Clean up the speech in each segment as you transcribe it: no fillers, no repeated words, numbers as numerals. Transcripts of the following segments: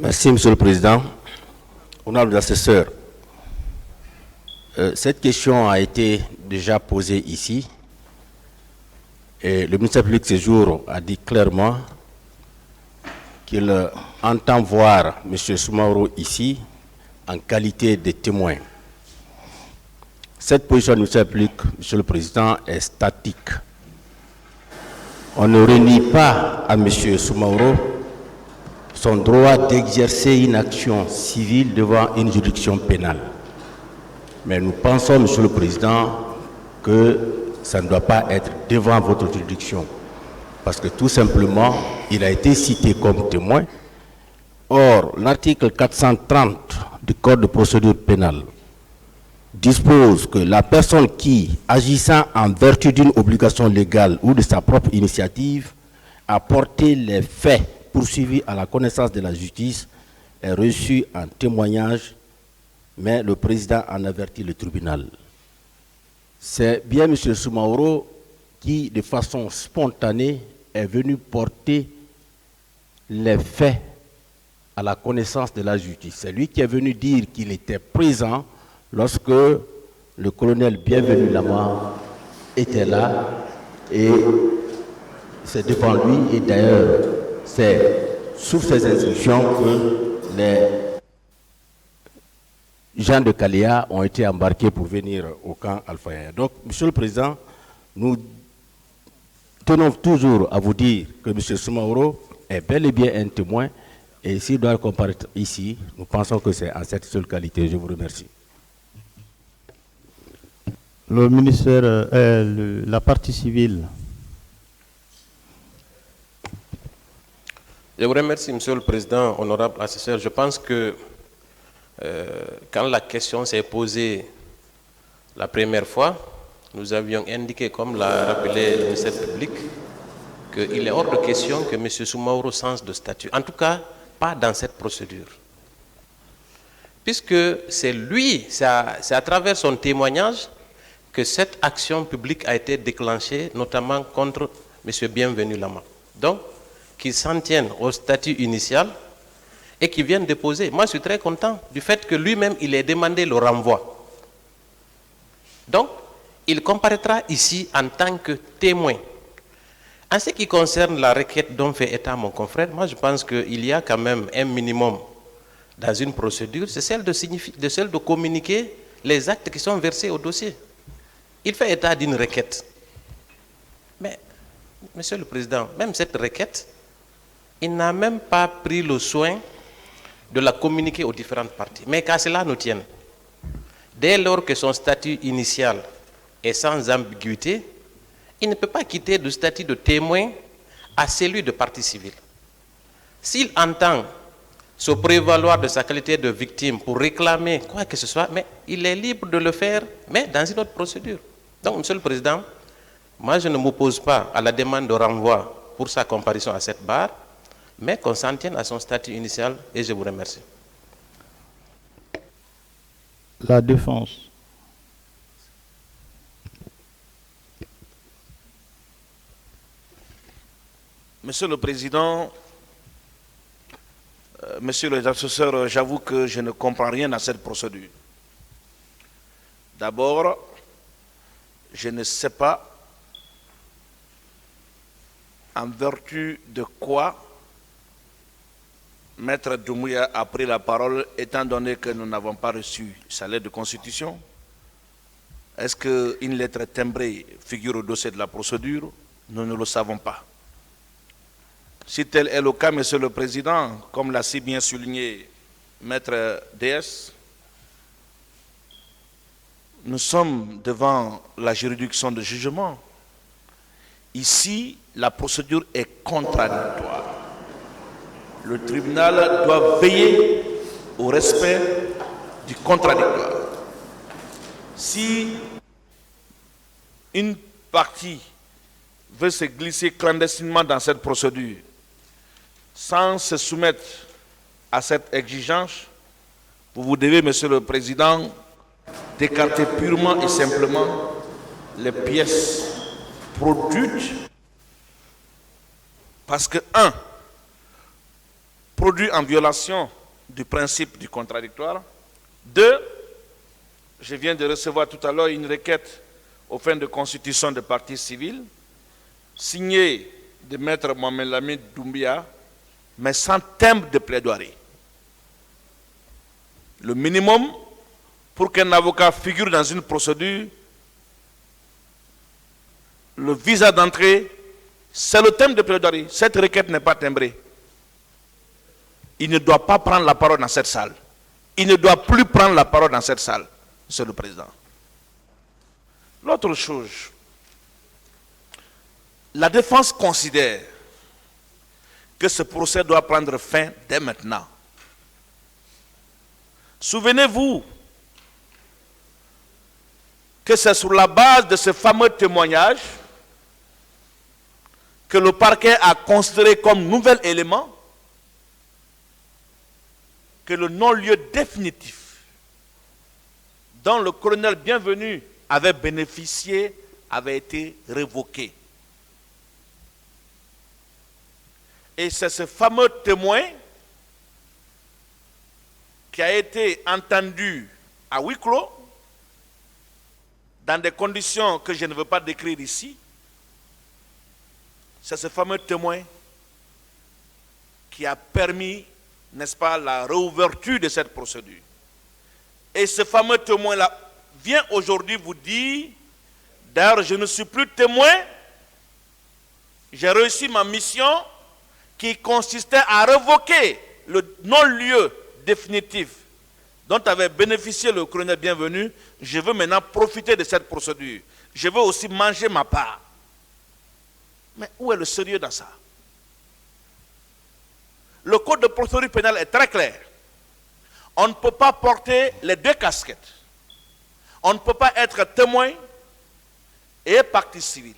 Merci, Monsieur le Président. Honorables assesseurs, cette question a été déjà posée ici et le ministère public ce jour a dit clairement qu'il entend voir M. Soumaoro ici en qualité de témoin. Cette position du ministère public, Monsieur le Président, est statique. On ne renie pas à M. Soumaoro son droit d'exercer une action civile devant une juridiction pénale. Mais nous pensons, Monsieur le Président, que ça ne doit pas être devant votre juridiction. Parce que tout simplement, il a été cité comme témoin. Or, l'article 430 du Code de procédure pénale dispose que la personne qui, agissant en vertu d'une obligation légale ou de sa propre initiative, a porté les faits poursuivis à la connaissance de la justice est reçue en témoignage, mais le président en avertit le tribunal. C'est bien M. Soumaoro qui, de façon spontanée, est venu porter les faits à la connaissance de la justice. C'est lui qui est venu dire qu'il était présent lorsque le colonel Bienvenu Lama était là, et c'est devant lui, et d'ailleurs c'est sous ces instructions que les gens de Kaléa ont été embarqués pour venir au camp Alpha Yaya. Donc, Monsieur le Président, nous tenons toujours à vous dire que M. Soumaoro est bel et bien un témoin, et s'il doit comparaître ici, nous pensons que c'est en cette seule qualité. Je vous remercie. Le ministère, la partie civile. Je vous remercie, Monsieur le Président, honorable assesseur. Je pense que quand la question s'est posée la première fois, nous avions indiqué, comme l'a rappelé le ministère public, qu'il est hors de question que M. Soumaoro change de statut. En tout cas, pas dans cette procédure. Puisque c'est lui, c'est à travers son témoignage que cette action publique a été déclenchée, notamment contre M. Bienvenu Lama. Donc, qu'il s'en tienne au statut initial et qu'il vienne déposer. Moi, je suis très content du fait que lui-même, il ait demandé le renvoi. Donc, il comparaîtra ici en tant que témoin. En ce qui concerne la requête dont fait état mon confrère, moi, je pense qu'il y a quand même un minimum dans une procédure, c'est celle de communiquer les actes qui sont versés au dossier. Il fait état d'une requête. Mais, Monsieur le Président, même cette requête, il n'a même pas pris le soin de la communiquer aux différentes parties. Mais qu'à cela nous tienne, dès lors que son statut initial est sans ambiguïté, il ne peut pas quitter le statut de témoin à celui de partie civile. S'il entend se prévaloir de sa qualité de victime pour réclamer quoi que ce soit, mais il est libre de le faire, mais dans une autre procédure. Donc, Monsieur le Président, moi je ne m'oppose pas à la demande de renvoi pour sa comparution à cette barre, mais qu'on s'en tienne à son statut initial, et je vous remercie. La défense. Monsieur le Président, Monsieur les assesseurs, j'avoue que je ne comprends rien à cette procédure. D'abord, je ne sais pas en vertu de quoi Maître Doumbouya a pris la parole, étant donné que nous n'avons pas reçu sa lettre de constitution. Est-ce qu'une lettre timbrée figure au dossier de la procédure? Nous ne le savons pas. Si tel est le cas, Monsieur le Président, comme l'a si bien souligné Maître DS, nous sommes devant la juridiction de jugement. Ici, la procédure est contradictoire. Le tribunal doit veiller au respect du contradictoire. Si une partie veut se glisser clandestinement dans cette procédure, sans se soumettre à cette exigence, vous devez, Monsieur le Président, d'écarter purement et simplement les pièces produites, parce que, un, produit en violation du principe du contradictoire. 2, je viens de recevoir tout à l'heure une requête aux fins de constitution de partie civile, signée de Maître Mohamed Lamine Doumbia, mais sans timbre de plaidoirie. Le minimum pour qu'un avocat figure dans une procédure, le visa d'entrée, c'est le thème de plaidoirie. Cette requête n'est pas timbrée. Il ne doit pas prendre la parole dans cette salle. Il ne doit plus prendre la parole dans cette salle, Monsieur le Président. L'autre chose, la défense considère que ce procès doit prendre fin dès maintenant. Souvenez-vous que c'est sur la base de ce fameux témoignage que le parquet a considéré comme nouvel élément que le non-lieu définitif dont le colonel Bienvenu avait bénéficié avait été révoqué. Et c'est ce fameux témoin qui a été entendu à huis clos, dans des conditions que je ne veux pas décrire ici. C'est ce fameux témoin qui a permis, n'est-ce pas, la réouverture de cette procédure. Et ce fameux témoin-là vient aujourd'hui vous dire, d'ailleurs je ne suis plus témoin, j'ai réussi ma mission qui consistait à révoquer le non-lieu définitif dont avait bénéficié le colonel Bienvenu. Je veux maintenant profiter de cette procédure. Je veux aussi manger ma part. Mais où est le sérieux dans ça? Le code de procédure pénale est très clair. On ne peut pas porter les deux casquettes. On ne peut pas être témoin et partie civile.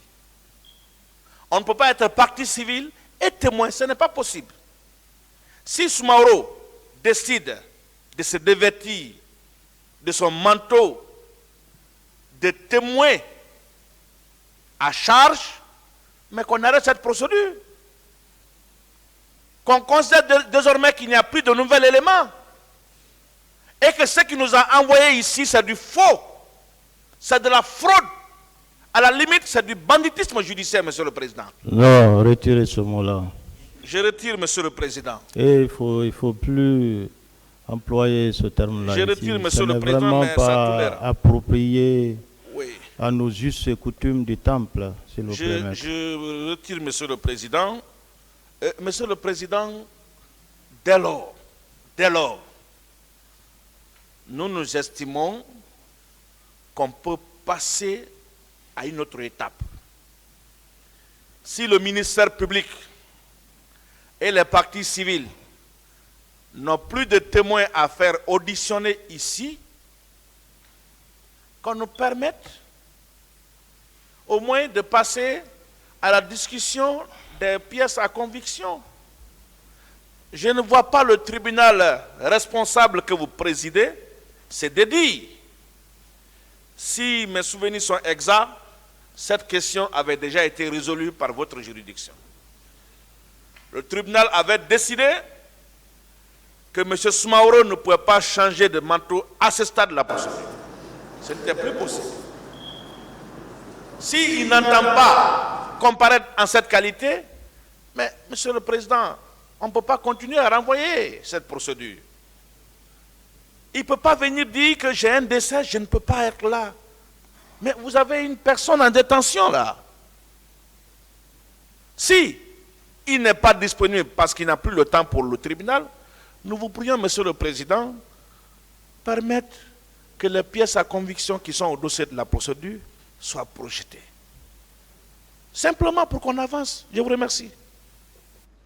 On ne peut pas être partie civile et témoin. Ce n'est pas possible. Si Soumaoro décide de se dévêtir de son manteau de témoin à charge, mais qu'on arrête cette procédure. Qu'on considère désormais qu'il n'y a plus de nouvel élément. Et que ce qui nous a envoyé ici, c'est du faux. C'est de la fraude. À la limite, c'est du banditisme judiciaire, Monsieur le Président. Non, retirez ce mot-là. Je retire, Monsieur le Président. Et il faut plus employer ce terme-là. Je retire, Monsieur le Président, vraiment mais pas ça tolère. approprié Oui. à nos us et coutumes du temple, s'il vous plaît. Maître. Je retire, Monsieur le Président. Monsieur le Président, dès lors, nous estimons qu'on peut passer à une autre étape. Si le ministère public et les parties civiles n'ont plus de témoins à faire auditionner ici, qu'on nous permette au moins de passer à la discussion des pièces à conviction. Je ne vois pas le tribunal responsable que vous présidez, c'est de dire, si mes souvenirs sont exacts, cette question avait déjà été résolue par votre juridiction. Le tribunal avait décidé que M. Soumaoro ne pouvait pas changer de manteau à ce stade de la procédure. Ce n'était plus possible. S'il n'entend pas comparaître en cette qualité, mais Monsieur le Président, on ne peut pas continuer à renvoyer cette procédure. Il ne peut pas venir dire que j'ai un décès, je ne peux pas être là. Mais vous avez une personne en détention là. Si il n'est pas disponible parce qu'il n'a plus le temps pour le tribunal, nous vous prions, Monsieur le Président, permettre que les pièces à conviction qui sont au dossier de la procédure soient projetées. Simplement pour qu'on avance. Je vous remercie.